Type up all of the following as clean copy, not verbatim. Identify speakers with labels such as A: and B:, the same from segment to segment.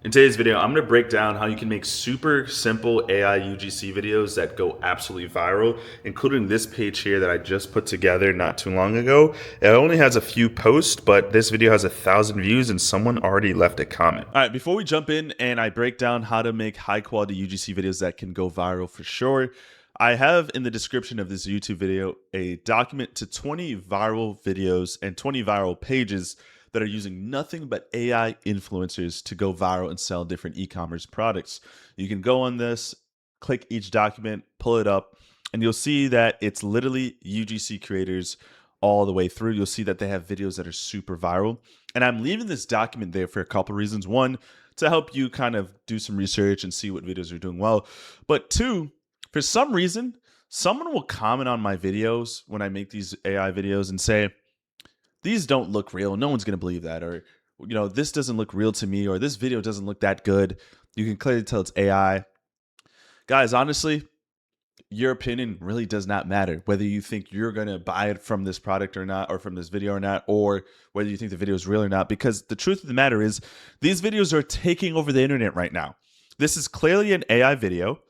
A: In today's video, I'm going to break down how you can make super simple AI UGC videos that go absolutely viral, including this page here that I just put together not too long ago. It only has a few posts, but this video has 1,000 views and someone already left a comment. All right, before we jump in and I break down how to make high quality UGC videos that can go viral for sure, I have in the description of this YouTube video a document to 20 viral videos and 20 viral pages that are using nothing but AI influencers to go viral and sell different e-commerce products. You can go on this, click each document, pull it up, and you'll see that it's literally UGC creators all the way through. You'll see that they have videos that are super viral. And I'm leaving this document there for a couple reasons. One, to help you kind of do some research and see what videos are doing well. But two, for some reason, someone will comment on my videos when I make these AI videos and say, these don't look real. No one's going to believe that. Or, this doesn't look real to me, or this video doesn't look that good. You can clearly tell it's AI. Guys, honestly, your opinion really does not matter. Whether you think you're going to buy it from this product or not, or from this video or not, or whether you think the video is real or not, because the truth of the matter is these videos are taking over the internet right now. This is clearly an AI video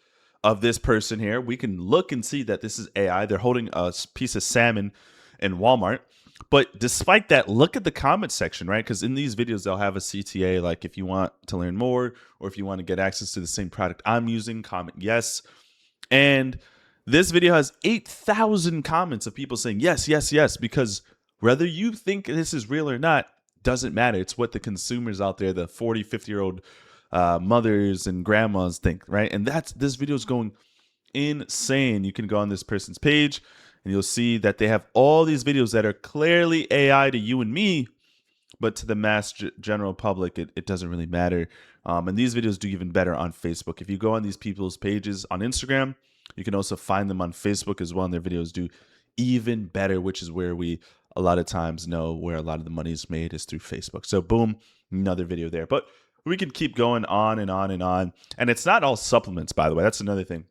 A: of this person here. We can look and see that this is AI. They're holding a piece of salmon in Walmart. But despite that, look at the comment section, right? Because in these videos, they'll have a CTA, like if you want to learn more or if you want to get access to the same product I'm using, comment yes. And this video has 8,000 comments of people saying yes, yes, yes, because whether you think this is real or not, doesn't matter. It's what the consumers out there, the 40, 50-year-old mothers and grandmas think, right? And this video is going insane. You can go on this person's page and you'll see that they have all these videos that are clearly AI to you and me, but to the mass general public, it doesn't really matter. And these videos do even better on Facebook. If you go on these people's pages on Instagram, you can also find them on Facebook as well, and their videos do even better, which is where we a lot of times know where a lot of the money is made is through Facebook. So boom, another video there. But we can keep going on and on and on. And it's not all supplements, by the way. That's another thing.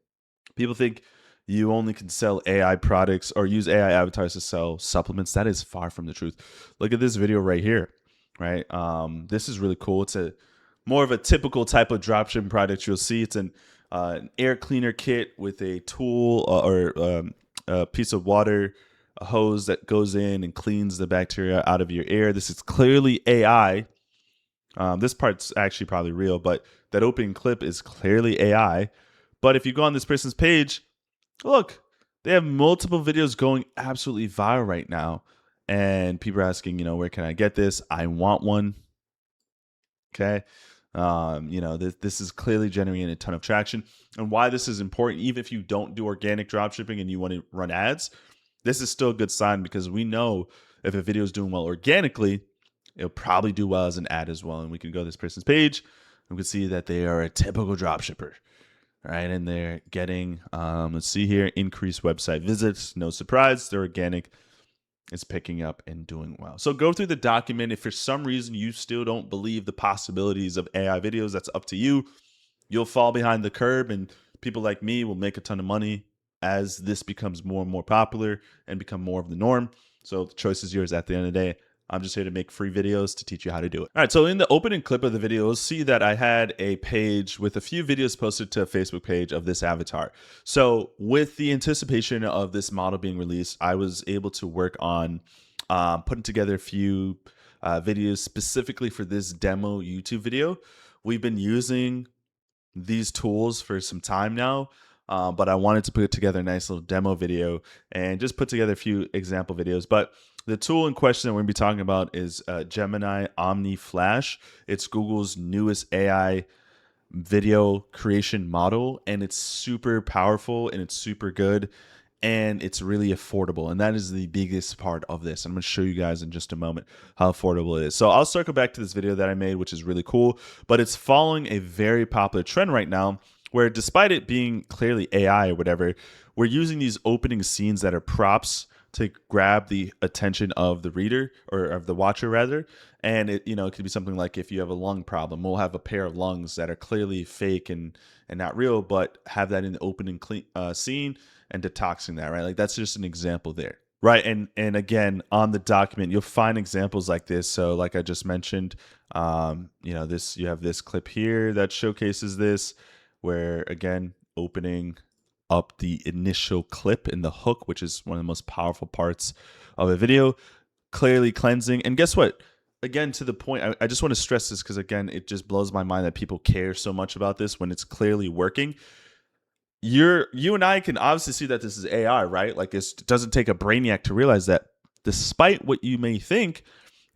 A: People think you only can sell AI products or use AI avatars to sell supplements. That is far from the truth. Look at this video right here, right? This is really cool. It's a more of a typical type of dropshipping product you'll see. It's an air cleaner kit with a tool or a piece of water, a hose that goes in and cleans the bacteria out of your air. This is clearly AI. This part's actually probably real, but that opening clip is clearly AI. But if you go on this person's page, look, they have multiple videos going absolutely viral right now. And people are asking, where can I get this? I want one. Okay. This is clearly generating a ton of traction. And why this is important, even if you don't do organic dropshipping and you want to run ads, this is still a good sign because we know if a video is doing well organically, it'll probably do well as an ad as well. And we can go to this person's page and we can see that they are a typical dropshipper. Right, and they're getting, let's see here, increased website visits. No surprise, their organic is picking up and doing well. So go through the document. If for some reason you still don't believe the possibilities of AI videos, that's up to you. You'll fall behind the curve, and people like me will make a ton of money as this becomes more and more popular and become more of the norm. So the choice is yours at the end of the day. I'm just here to make free videos to teach you how to do it. All right, so in the opening clip of the video, you'll see that I had a page with a few videos posted to a Facebook page of this avatar. So with the anticipation of this model being released, I was able to work on putting together a few videos specifically for this demo YouTube video. We've been using these tools for some time now, but I wanted to put together a nice little demo video and just put together a few example videos. But the tool in question that we're going to be talking about is Gemini Omni Flash. It's Google's newest AI video creation model, and it's super powerful and it's super good and it's really affordable. And that is the biggest part of this. I'm going to show you guys in just a moment how affordable it is. So I'll circle back to this video that I made, which is really cool, but it's following a very popular trend right now where despite it being clearly AI or whatever, we're using these opening scenes that are props to grab the attention of the reader or of the watcher rather. And it could be something like if you have a lung problem, we'll have a pair of lungs that are clearly fake and not real, but have that in the opening scene and detoxing that, right? Like that's just an example there. Right, and again on the document you'll find examples like this. So like I just mentioned, this, you have this clip here that showcases this, where again opening up the initial clip in the hook, which is one of the most powerful parts of a video, clearly cleansing. And guess what? Again, to the point, I just want to stress this because again, it just blows my mind that people care so much about this when it's clearly working. You and I can obviously see that this is AI, right? Like it doesn't take a brainiac to realize that despite what you may think,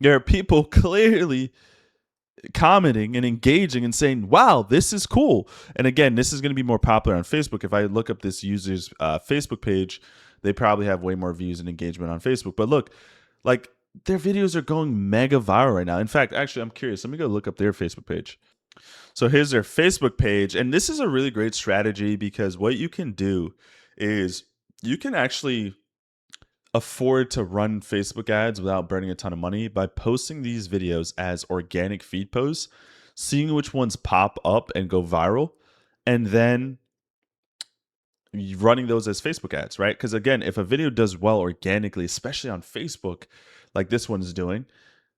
A: there are people clearly commenting and engaging and saying, wow, this is cool. And again, this is going to be more popular on Facebook. If I look up this user's Facebook page, they probably have way more views and engagement on Facebook. But look, like their videos are going mega viral right now. In fact, actually, I'm curious. Let me go look up their Facebook page. So here's their Facebook page. And this is a really great strategy because what you can do is you can actually afford to run Facebook ads without burning a ton of money by posting these videos as organic feed posts, seeing which ones pop up and go viral, and then running those as Facebook ads, right? Because again, if a video does well organically, especially on Facebook, like this one's doing,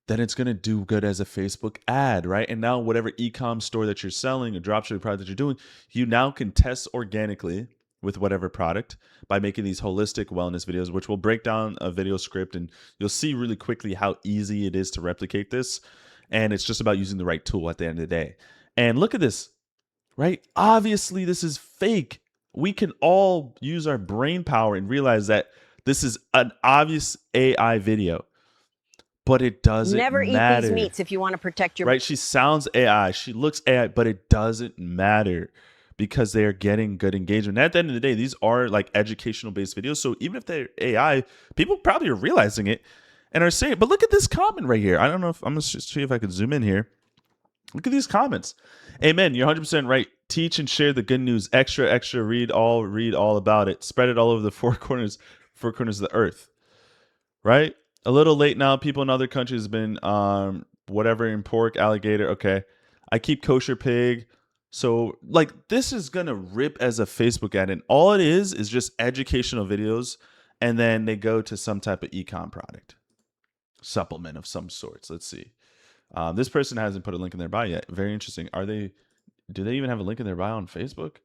A: then it's going to do good as a Facebook ad, right? And now whatever ecom store that you're selling or dropshipping product that you're doing, you now can test organically with whatever product by making these holistic wellness videos, which will break down a video script, and you'll see really quickly how easy it is to replicate this. And it's just about using the right tool at the end of the day. And look at this, right? Obviously, this is fake. We can all use our brain power and realize that this is an obvious AI video. But it doesn't
B: Never
A: matter.
B: eat these meats if you want to protect your...
A: Right? She sounds AI. She looks AI, but it doesn't matter because they are getting good engagement. At the end of the day, these are like educational-based videos. So even if they're AI, people probably are realizing it and are saying, but look at this comment right here. I don't know if I'm going to see if I can zoom in here. Look at these comments. Amen. You're 100% right. Teach and share the good news. Extra, extra, read all about it. Spread it all over the four corners of the earth. Right? A little late now. People in other countries have been whatever in pork, alligator. Okay. I keep kosher pig. So like this is gonna rip as a Facebook ad, and all it is just educational videos, and then they go to some type of ecom product, supplement of some sorts. Let's see. This person hasn't put a link in their bio yet. Very interesting. Do they even have a link in their bio on Facebook?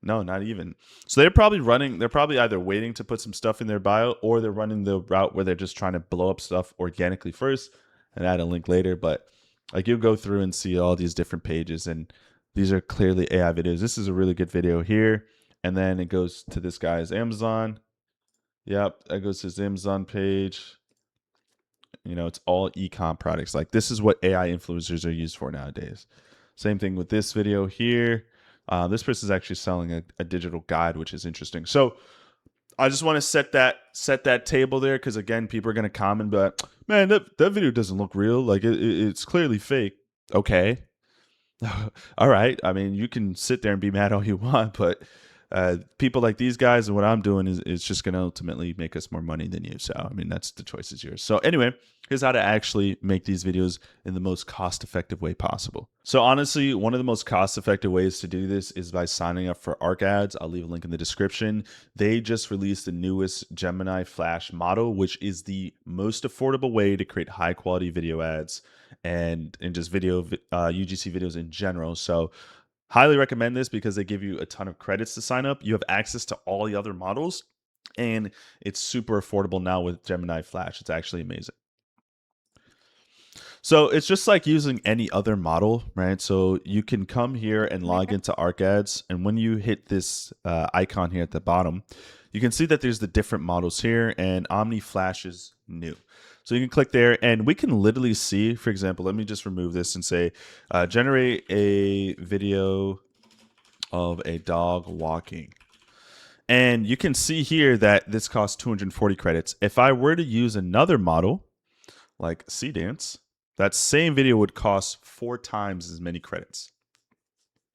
A: No, not even. So they're probably either waiting to put some stuff in their bio, or they're running the route where they're just trying to blow up stuff organically first and add a link later. But like you'll go through and see all these different pages, and these are clearly AI videos. This is a really good video here. And then it goes to this guy's Amazon. Yep, that goes to his Amazon page. It's all ecom products. Like this is what AI influencers are used for nowadays. Same thing with this video here. This person is actually selling a digital guide, which is interesting. So I just want to set that table there because again, people are going to comment, but man, that video doesn't look real. Like it's clearly fake. Okay, all right. I mean, you can sit there and be mad all you want, but people like these guys and what I'm doing is just going to ultimately make us more money than you. So, I mean, the choice is yours. So anyway, here's how to actually make these videos in the most cost-effective way possible. So honestly, one of the most cost-effective ways to do this is by signing up for Arc Ads. I'll leave a link in the description. They just released the newest Gemini Flash model, which is the most affordable way to create high-quality video ads and just video UGC videos in general. So highly recommend this because they give you a ton of credits to sign up. You have access to all the other models, and it's super affordable now with Gemini Flash. It's actually amazing. So it's just like using any other model, right? So you can come here and log into Arc Ads, and when you hit this icon here at the bottom, you can see that there's the different models here, and Omni Flash is new. So you can click there, and we can literally see, for example, let me just remove this and say, generate a video of a dog walking. And you can see here that this costs 240 credits. If I were to use another model, like Sea Dance, that same video would cost 4 times as many credits.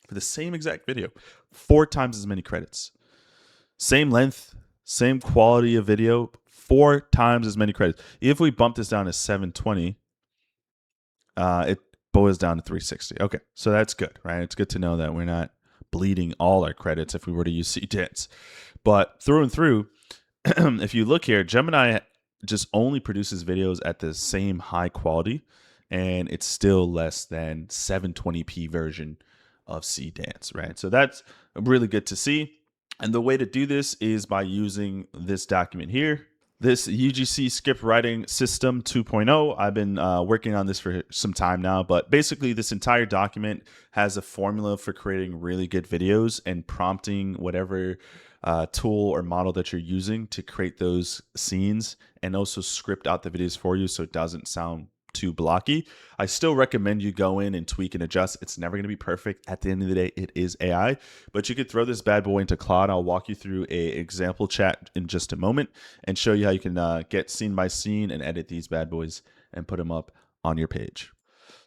A: For the same exact video, 4 times as many credits. Same length, same quality of video, 4 times as many credits. If we bump this down to 720, it boils down to 360. Okay, so that's good, right? It's good to know that we're not bleeding all our credits if we were to use Sea Dance. But through and through, if you look here, Gemini just only produces videos at the same high quality, and it's still less than 720p version of C Dance, right? So that's really good to see. And the way to do this is by using this document here, this UGC script writing system 2.0. I've been working on this for some time now, but basically this entire document has a formula for creating really good videos and prompting whatever tool or model that you're using to create those scenes, and also script out the videos for you so it doesn't sound too blocky. I still recommend you go in and tweak and adjust. It's never going to be perfect. At the end of the day, it is AI, but you could throw this bad boy into Claude. I'll walk you through a example chat in just a moment and show you how you can get scene by scene and edit these bad boys and put them up on your page.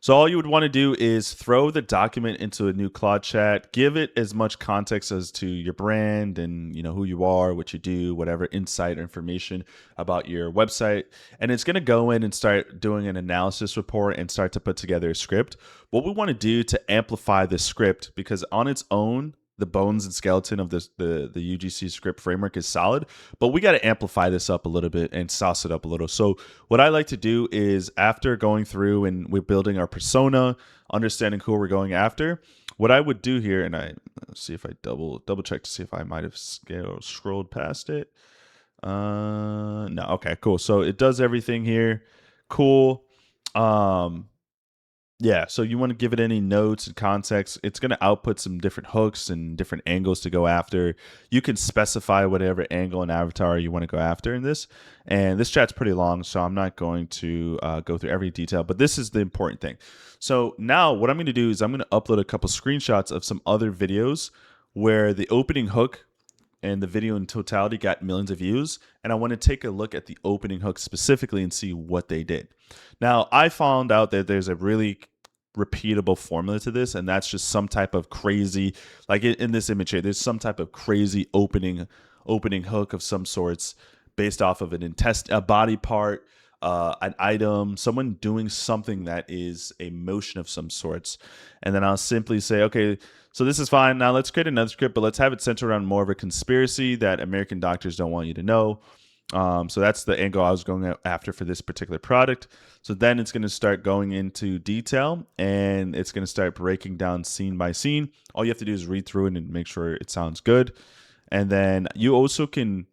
A: So all you would want to do is throw the document into a new Claude chat, give it as much context as to your brand and who you are, what you do, whatever insight or information about your website. And it's going to go in and start doing an analysis report and start to put together a script. What we want to do to amplify the script, because on its own, the bones and skeleton of this the UGC script framework is solid, but we got to amplify this up a little bit and sauce it up a little. So what I like to do is, after going through and we're building our persona, understanding who we're going after, what I would do here, and I see if I double check to see if I might have scrolled past it. No, okay, cool. So it does everything here. Cool. Yeah, so you want to give it any notes and context. It's going to output some different hooks and different angles to go after. You can specify whatever angle and avatar you want to go after in this. And this chat's pretty long, so I'm not going to go through every detail, but this is the important thing. So now what I'm going to do is I'm going to upload a couple screenshots of some other videos where the opening hook and the video in totality got millions of views, and I want to take a look at the opening hook specifically and see what they did. Now, I found out that there's a really repeatable formula to this, and that's just some type of crazy, like in this image here, there's some type of crazy opening hook of some sorts based off of a body part, an item, someone doing something that is a motion of some sorts. And then I'll simply say, okay, so this is fine. Now let's create another script, but let's have it centered around more of a conspiracy that American doctors don't want you to know. So that's the angle I was going after for this particular product. So then it's going to start going into detail, and it's going to start breaking down scene by scene. All you have to do is read through it and make sure it sounds good. And then you also can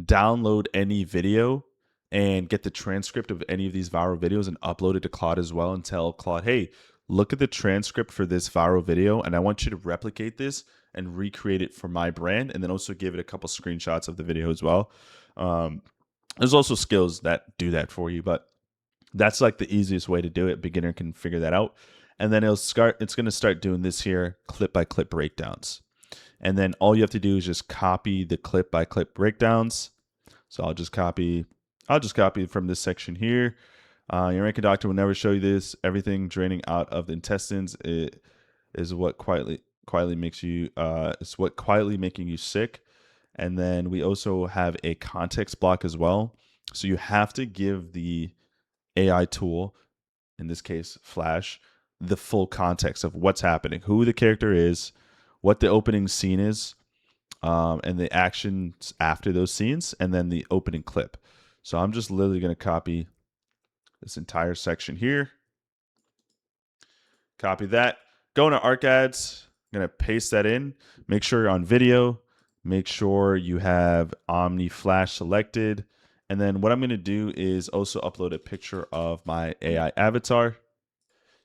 A: download any video and get the transcript of any of these viral videos and upload it to Claude as well, and tell Claude, hey, look at the transcript for this viral video, and I want you to replicate this and recreate it for my brand, and then also give it a couple screenshots of the video as well. There's also skills that do that for you, but that's like the easiest way to do it. Beginner can figure that out. And then it's going to start doing this here, clip by clip breakdowns. And then all you have to do is just copy the clip by clip breakdowns. So I'll just copy from this section here. Your American doctor will never show you this. Everything draining out of the intestines is what quietly makes you making you sick. And then we also have a context block as well. So you have to give the AI tool, in this case Flash, the full context of what's happening, who the character is, what the opening scene is, and the actions after those scenes, and then the opening clip. So I'm just literally going to copy this entire section here. Copy that. Go into ArcAds. I'm going to paste that in. Make sure you're on video. Make sure you have Omni Flash selected. And then what I'm going to do is also upload a picture of my AI avatar.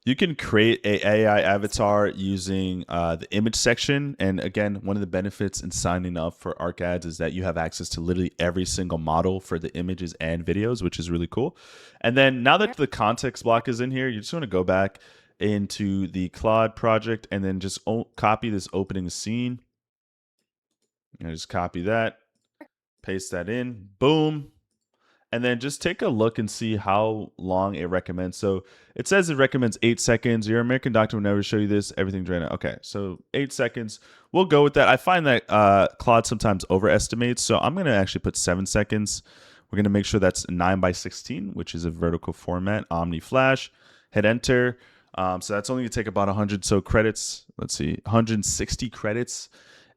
A: You can create a AI avatar using the image section. And again, one of the benefits in signing up for ArcAds is that you have access to literally every single model for the images and videos, which is really cool. And then now that the context block is in here, you just want to go back into the Claude project and then just copy this opening scene. And just copy that, paste that in, boom. And then just take a look and see how long it recommends. So it says it recommends 8 seconds. Your American doctor will never show you this. Everything drained out. Okay, so 8 seconds. We'll go with that. I find that Claude sometimes overestimates. So I'm going to actually put 7 seconds. We're going to make sure that's 9:16, which is a vertical format. Omni Flash. Hit enter. So that's only going to take about 100 so credits. Let's see, 160 credits.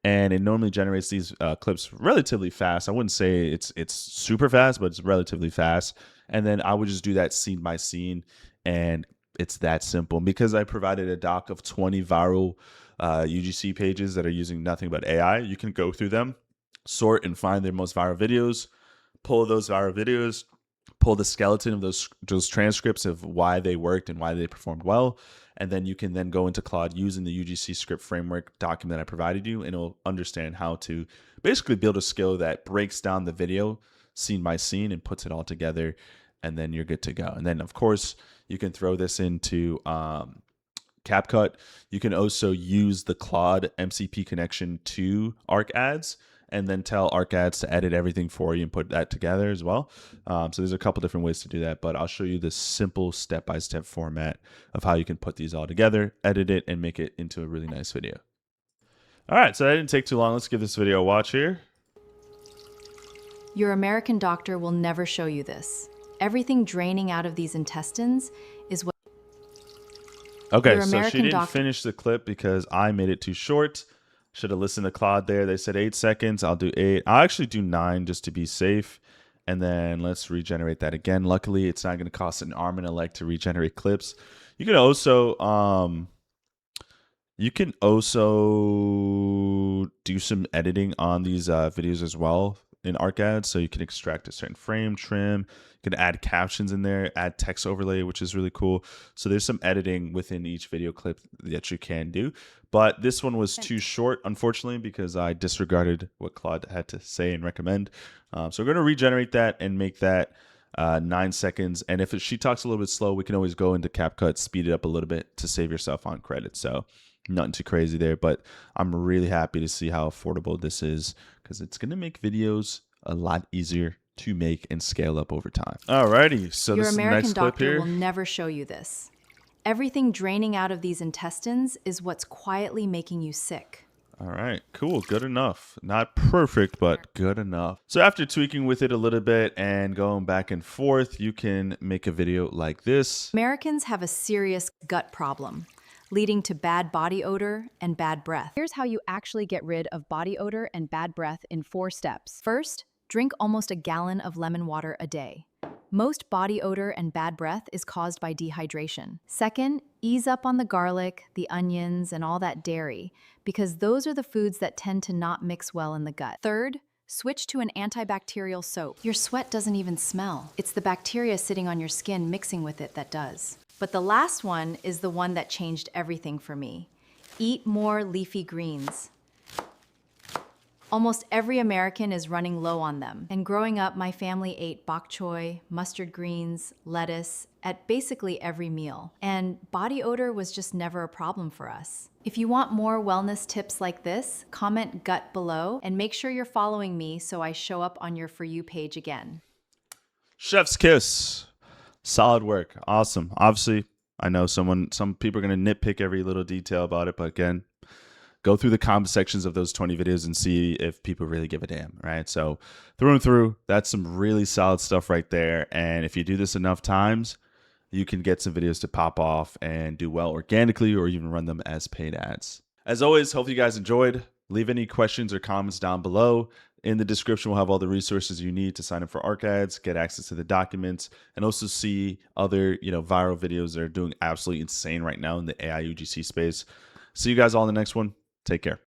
A: and it normally generates these clips relatively fast. I wouldn't say it's super fast, but it's relatively fast. And then I would just do that scene by scene, and it's that simple. Because I provided a doc of 20 viral UGC pages that are using nothing but AI, you can go through them, sort and find their most viral videos, pull those viral videos, pull the skeleton of those transcripts of why they worked and why they performed well, and then you can then go into Claude using the UGC script framework document that I provided you, and it'll understand how to basically build a skill that breaks down the video scene by scene and puts it all together, and then you're good to go. And then of course you can throw this into CapCut. You can also use the Claude MCP connection to Arc Ads, and then tell Arc Ads to edit everything for you and put that together as well. So there's a couple different ways to do that, but I'll show you the simple step-by-step format of how you can put these all together, edit it, and make it into a really nice video. All right, so that didn't take too long. Let's give this video a watch here.
B: Your American doctor will never show you this. Everything draining out of these intestines is what...
A: Okay, so she didn't finish the clip because I made it too short. Should have listened to Claude there. They said 8 seconds. I'll do 8. I'll actually do 9 just to be safe. And then let's regenerate that again. Luckily, it's not going to cost an arm and a leg to regenerate clips. You can also do some editing on these videos as well in Arc Ads. So you can extract a certain frame, trim. You can add captions in there, add text overlay, which is really cool. So there's some editing within each video clip that you can do. But this one was too short, unfortunately, because I disregarded what Claude had to say and recommend. So we're going to regenerate that and make that 9 seconds. And if she talks a little bit slow, we can always go into CapCut, speed it up a little bit to save yourself on credit. So nothing too crazy there, but I'm really happy to see how affordable this is, because it's going to make videos a lot easier to make and scale up over time. Alrighty, so
B: your
A: this
B: American
A: is the next clip here.
B: Doctor will never show you this. Everything draining out of these intestines is what's quietly making you sick.
A: All right, cool, good enough. Not perfect, but good enough. So after tweaking with it a little bit and going back and forth, you can make a video like this.
B: Americans have a serious gut problem, leading to bad body odor and bad breath. Here's how you actually get rid of body odor and bad breath in 4 steps. First, drink almost a gallon of lemon water a day. Most body odor and bad breath is caused by dehydration. Second, ease up on the garlic, the onions, and all that dairy, because those are the foods that tend to not mix well in the gut. Third, switch to an antibacterial soap. Your sweat doesn't even smell. It's the bacteria sitting on your skin mixing with it that does. But the last one is the one that changed everything for me. Eat more leafy greens. Almost every American is running low on them. And growing up, my family ate bok choy, mustard greens, lettuce at basically every meal. And body odor was just never a problem for us. If you want more wellness tips like this, comment gut below and make sure you're following me so I show up on your For You page again.
A: Chef's kiss. Solid work. Awesome. Obviously, I know some people are going to nitpick every little detail about it, but again, go through the comment sections of those 20 videos and see if people really give a damn, right? So through and through, that's some really solid stuff right there. And if you do this enough times, you can get some videos to pop off and do well organically, or even run them as paid ads. As always, hope you guys enjoyed. Leave any questions or comments down below. In the description, we'll have all the resources you need to sign up for Arc Ads, get access to the documents, and also see other viral videos that are doing absolutely insane right now in the AI UGC space. See you guys all in the next one. Take care.